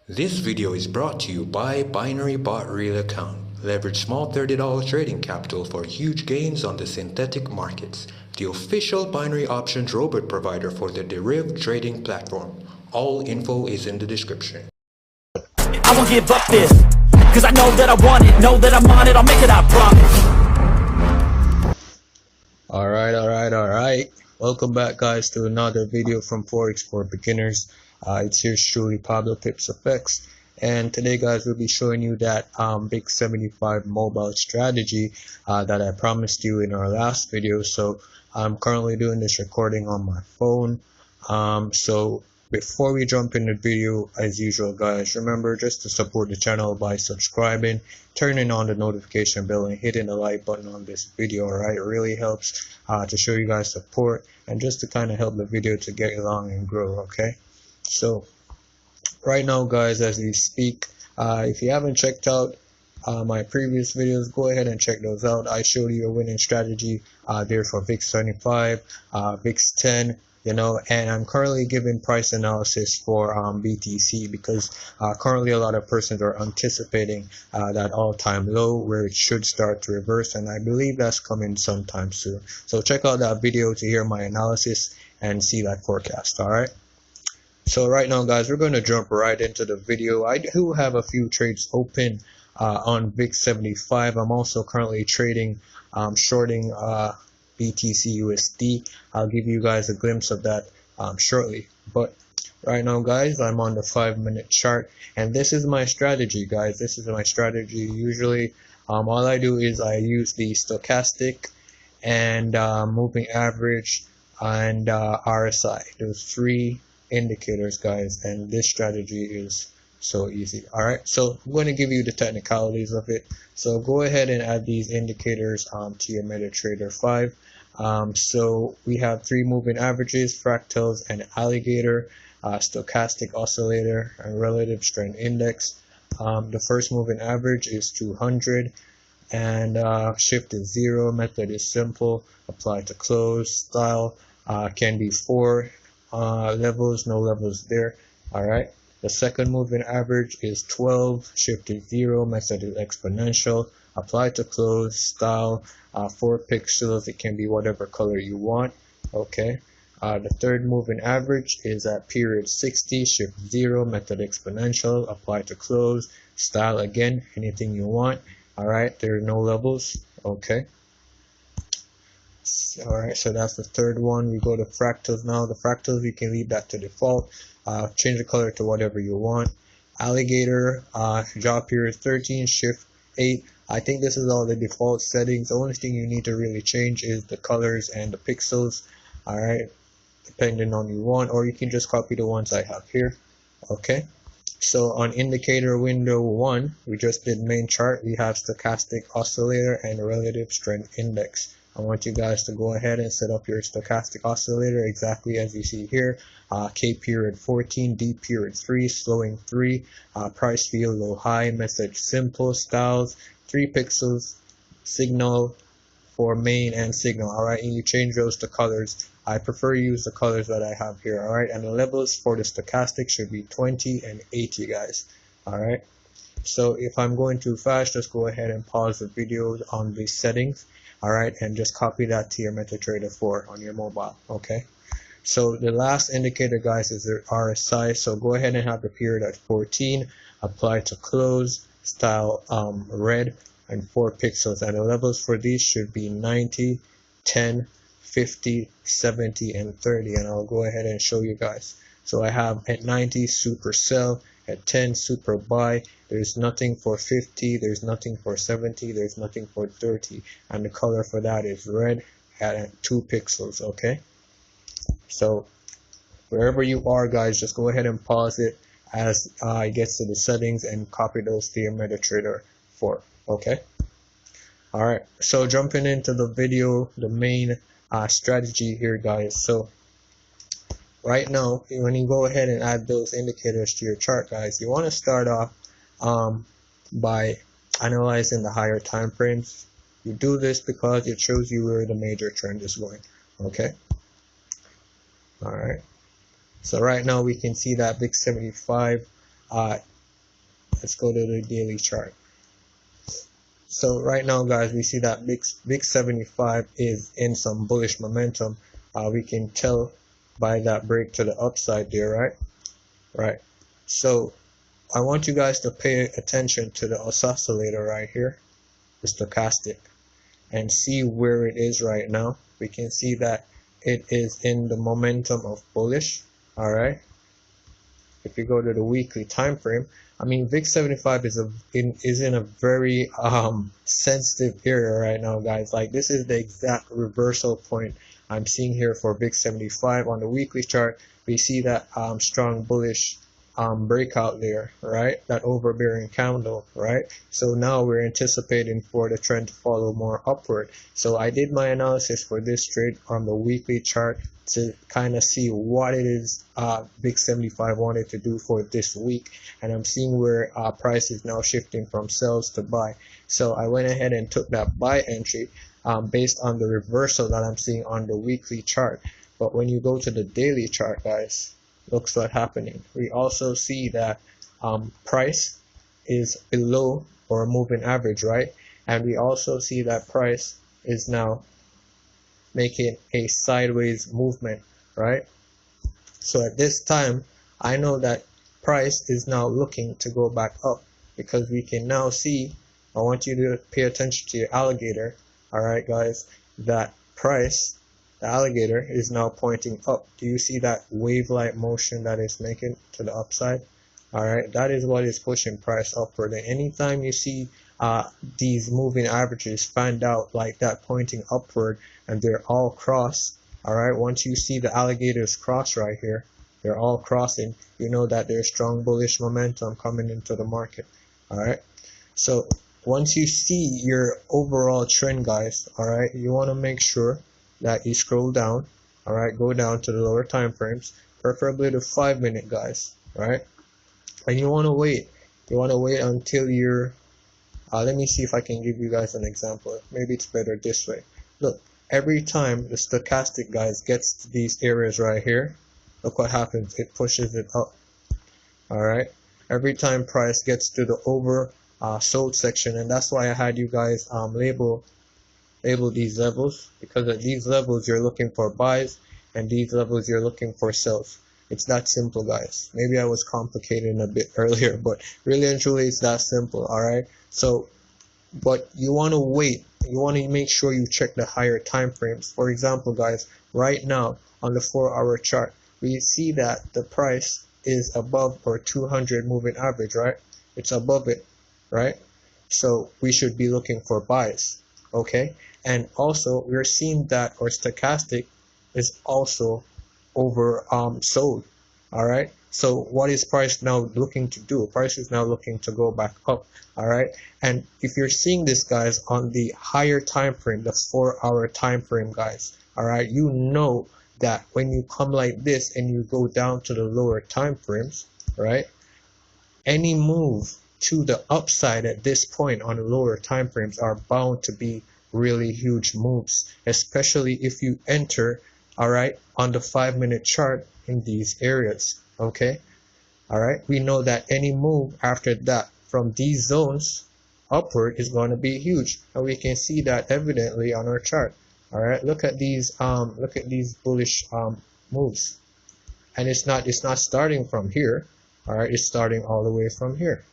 This video is brought to you by Binary Bot Real Account. Leverage small $30 trading capital for huge gains on the synthetic markets. The official binary options robot provider for the Deriv trading platform. All info is in the description. I won't give up this, cause I know that I want it, know that I'm on it, I'll make it, I promise. Alright. Welcome back, guys, to another video from Forex for Beginners. It's here truly, PabloPipsFX, and today, guys, we'll be showing you that big 75 mobile strategy that I promised you in our last video. So I'm currently doing this recording on my phone. So before we jump in the video, as usual, guys, remember just to support the channel by subscribing, turning on the notification bell, and hitting the like button on this video. Alright, it really helps to show you guys support and just to kind of help the video to get along and grow. Okay, so right now, guys, as we speak, if you haven't checked out my previous videos, go ahead and check those out. I showed you a winning strategy there for VIX 75, VIX 10, and I'm currently giving price analysis for BTC because currently a lot of persons are anticipating that all-time low where it should start to reverse, and I believe that's coming sometime soon. So check out that video to hear my analysis and see that forecast. Alright, so right now, guys, we're going to jump right into the video. I do have a few trades open on VIX 75. I'm also currently trading shorting BTC USD. I'll give you guys a glimpse of that shortly. But right now, guys, I'm on the 5-minute chart, and this is my strategy, guys. This is my strategy. Usually, all I do is I use the stochastic and moving average and RSI. Those three indicators, guys, and this strategy is so easy. Alright, so I'm going to give you the technicalities of it. So go ahead and add these indicators to your MetaTrader 5. So we have three moving averages, fractals and alligator, stochastic oscillator, and relative strength index. The first moving average is 200, and shift is 0. Method is simple. Apply to close. Style can be 4 levels, no levels there. Alright, the second moving average is 12, shift is 0, method is exponential, apply to close. Style 4 pixels, it can be whatever color you want. Okay, the third moving average is at period 60, shift 0, method exponential, apply to close. Style again, anything you want. Alright, there are no levels. Okay, alright, so that's the third one. We go to fractals now. The fractals, you can leave that to default. Change the color to whatever you want. Alligator, job period 13, shift 8. I think this is all the default settings. The only thing you need to really change is the colors and the pixels. Alright, depending on you want, or you can just copy the ones I have here. Okay, so on indicator window 1, we just did main chart. We have stochastic oscillator and relative strength index. I want you guys to go ahead and set up your stochastic oscillator exactly as you see here. K period 14, D period 3, slowing 3, price field low high, method simple, styles 3 pixels, signal for main and signal. Alright, and you change those to colors. I prefer to use the colors that I have here. Alright, and the levels for the stochastic should be 20 and 80, guys. Alright, so if I'm going too fast, just go ahead and pause the video on these settings. Alright, and just copy that to your MetaTrader 4 on your mobile. Okay, so the last indicator, guys, is the RSI. So go ahead and have the period at 14, apply to close, style red, and 4 pixels, and the levels for these should be 90, 10, 50, 70, and 30, and I'll go ahead and show you guys. So I have at 90 super sell, at 10 super buy. There's nothing for 50, there's nothing for 70, there's nothing for 30, and the color for that is red at 2 pixels. Okay, so wherever you are, guys, just go ahead and pause it as it gets to the settings and copy those to your MetaTrader 4. Okay, alright, so jumping into the video, the main strategy here, guys. So right now, when you go ahead and add those indicators to your chart, guys, you want to start off by analyzing the higher time frames. You do this because it shows you where the major trend is going. Okay, alright, so right now we can see that VIX 75 Let's go to the daily chart. So right now, guys, we see that big 75 is in some bullish momentum. We can tell by that break to the upside there, right? So I want you guys to pay attention to the oscillator right here, the stochastic, and see where it is right now. We can see that it is in the momentum of bullish. All right. If you go to the weekly time frame, I mean, VIX 75 is in a very sensitive area right now, guys. Like, this is the exact reversal point I'm seeing here for VIX 75 on the weekly chart. We see that strong bullish breakout there, right? That overbearing candle, right? So now we're anticipating for the trend to follow more upward. So I did my analysis for this trade on the weekly chart to kind of see what it is Big 75 wanted to do for this week, and I'm seeing where price is now shifting from sells to buy. So I went ahead and took that buy entry based on the reversal that I'm seeing on the weekly chart. But when you go to the daily chart, guys, looks what's happening. We also see that price is below or moving average, right? And we also see that price is now making a sideways movement, right? So at this time, I know that price is now looking to go back up, because we can now see, I want you to pay attention to your alligator, all right, guys, that price, the alligator, is now pointing up. Do you see that wave-like motion that it's making to the upside? All right, that is what is pushing price upward. And anytime you see these moving averages fanned out like that, pointing upward, and they're all cross, all right, once you see the alligators cross right here, they're all crossing, you know that there's strong bullish momentum coming into the market. All right, so once you see your overall trend, guys, all right, you want to make sure that you scroll down, all right, go down to the lower time frames, preferably the 5-minute, guys, right? And you want to wait. You want to wait until you're let me see if I can give you guys an example. Maybe it's better this way. Look, every time the stochastic, guys, gets to these areas right here, look what happens. It pushes it up. All right. Every time price gets to the over sold section, and that's why I had you guys label these levels, because at these levels you're looking for buys, and these levels you're looking for sells. It's that simple, guys. Maybe I was complicating a bit earlier, but really and truly it's that simple. All right. So, but you want to wait. You want to make sure you check the higher time frames. For example, guys, right now on the 4-hour chart, we see that the price is above our 200 moving average, right? It's above it, right? So we should be looking for buys, okay? And also we're seeing that our stochastic is also over sold. All right, so what is price now looking to do? Price is now looking to go back up. All right, and if you're seeing this, guys, on the higher time frame, the 4-hour time frame, guys, all right, you know that when you come like this and you go down to the lower time frames, right, any move to the upside at this point on the lower time frames are bound to be really huge moves, especially if you enter, all right, on the 5-minute chart in these areas. Okay, all right, we know that any move after that from these zones upward is going to be huge, and we can see that evidently on our chart. All right, look at these bullish moves, and it's not starting from here. All right, it's starting all the way from here.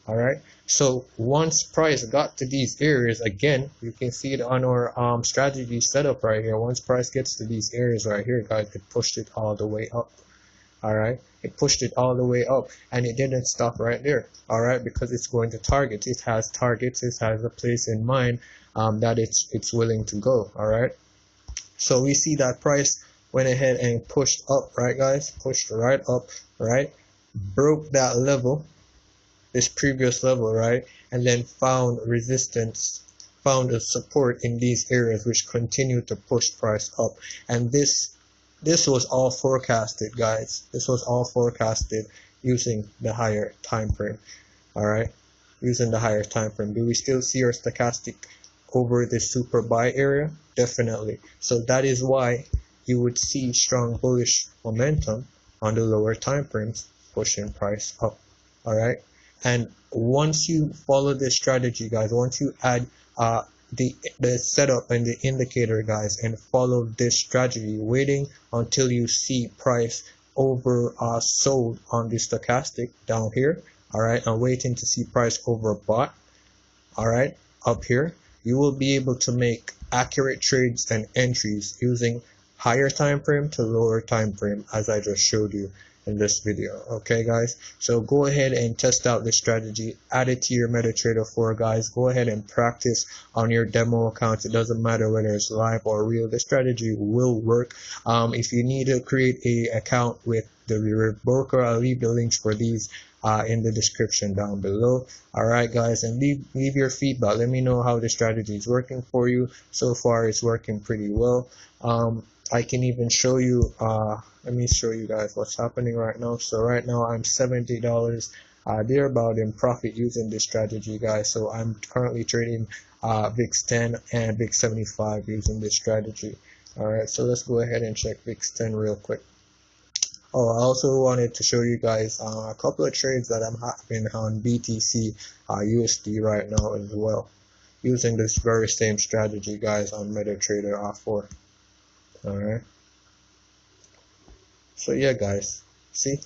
All right, so once price got to these areas, again, you can see it on our strategy setup right here. Once price gets to these areas right here, guys, it pushed it all the way up. All right, it pushed it all the way up, and it didn't stop right there. All right, because it's going to targets. It has targets. It has a place in mind that it's willing to go. All right, so we see that price went ahead and pushed up, right, guys? Pushed right up, right? Broke that level, this previous level, right, and then found resistance, found a support in these areas, which continued to push price up. And this was all forecasted, guys. This was all forecasted using the higher time frame. All right, using the higher time frame. Do we still see our stochastic over the super buy area? Definitely. So that is why you would see strong bullish momentum on the lower time frames pushing price up. All right, And once you follow this strategy, guys, once you add the setup and the indicator, guys, and follow this strategy, waiting until you see price over sold on the stochastic down here, all right, and waiting to see price over bought, all right, up here, you will be able to make accurate trades and entries using higher time frame to lower time frame, as I just showed you in this video. Okay, guys, so go ahead and test out this strategy, add it to your MetaTrader 4, guys. Go ahead and practice on your demo accounts. It doesn't matter whether it's live or real, the strategy will work. If you need to create a account with the Deriv broker, I'll leave the links for these in the description down below. All right, guys, and leave your feedback. Let me know how the strategy is working for you. So far it's working pretty well. I can even show you, let me show you guys what's happening right now. So right now I'm $70 thereabout in profit using this strategy, guys. So I'm currently trading VIX 10 and VIX 75 using this strategy. All right, so let's go ahead and check VIX 10 real quick. Oh, I also wanted to show you guys a couple of trades that I'm having on BTC USD right now as well, using this very same strategy, guys, on MetaTrader 4. Alright, so yeah, guys, see,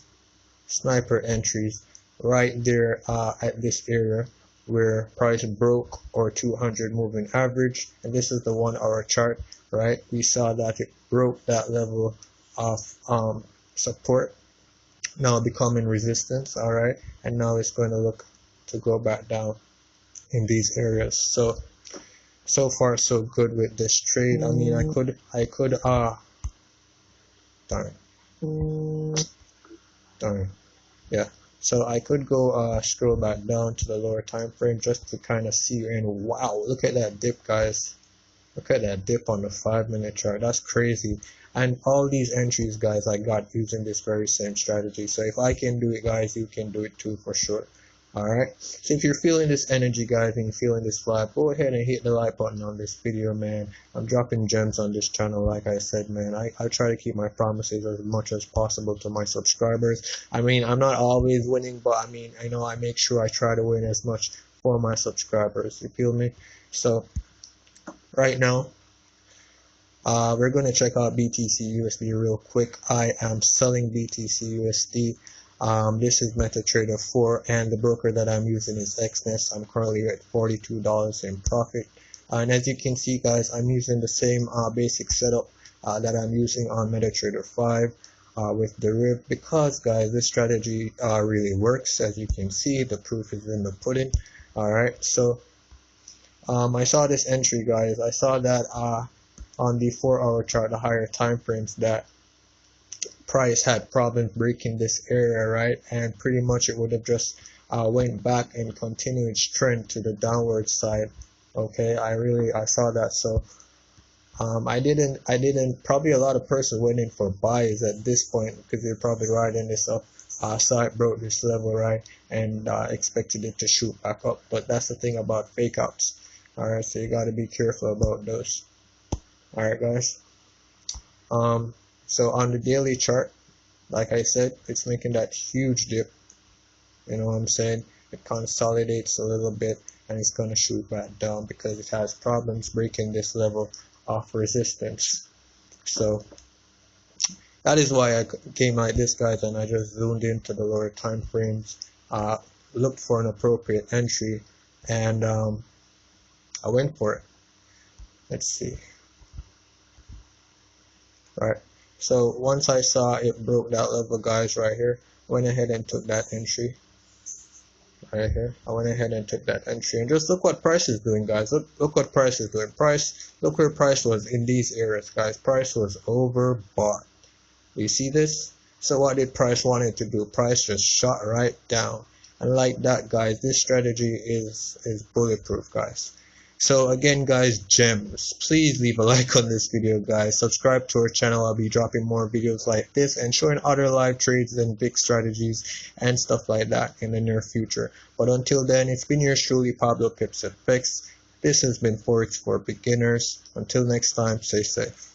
sniper entries right there at this area where price broke or 200 moving average, and this is the 1 hour chart, right? We saw that it broke that level of support, now becoming resistance. All right, and now it's going to look to go back down in these areas. So far so good with this trade. I mean, I could darn, yeah, so I could go scroll back down to the lower time frame just to kind of see. And wow, look at that dip, guys. Look at that dip on the 5-minute chart. That's crazy. And all these entries, guys, I got using this very same strategy. So if I can do it, guys, you can do it too, for sure. Alright, so if you're feeling this energy, guys, and you're feeling this vibe, go ahead and hit the like button on this video, man. I'm dropping gems on this channel, like I said, man. I try to keep my promises as much as possible to my subscribers. I mean, I'm not always winning, but I mean, I know I make sure I try to win as much for my subscribers. You feel me? So right now, we're going to check out BTC USD real quick. I am selling BTC USD. This is MetaTrader 4, and the broker that I'm using is XNES. I'm currently at $42 in profit. And as you can see, guys, I'm using the same basic setup that I'm using on MetaTrader 5 with Deriv, because, guys, this strategy really works. As you can see, the proof is in the pudding. Alright, so I saw this entry, guys. I saw that on the 4-hour chart, the higher time frames, that price had problems breaking this area, right? And pretty much it would have just went back and continued its trend to the downward side. Okay, I saw that. So I didn't probably a lot of persons went in for buys at this point, because they're probably riding this up. Saw it broke this level, right, and expected it to shoot back up. But that's the thing about fake outs. All right, so you got to be careful about those. All right, guys. So on the daily chart, like I said, it's making that huge dip. You know what I'm saying? It consolidates a little bit and it's going to shoot back down because it has problems breaking this level of resistance. So that is why I came like this, guys, and I just zoomed into the lower time frames, looked for an appropriate entry, and I went for it. Let's see. Right. So once I saw it broke that level, guys, right here, went ahead and took that entry. Right here, I went ahead and took that entry, and just look what price is doing, guys. Look what price is doing. Look where price was in these areas, guys. Price was overbought. You see this? So what did price want it to do? Price just shot right down, and like that, guys, this strategy is bulletproof, guys. So again, guys, gems, please leave a like on this video, guys. Subscribe to our channel. I'll be dropping more videos like this and showing other live trades and big strategies and stuff like that in the near future. But until then, it's been yours truly, PabloPipsFX. This has been Forex for Beginners. Until next time, stay safe.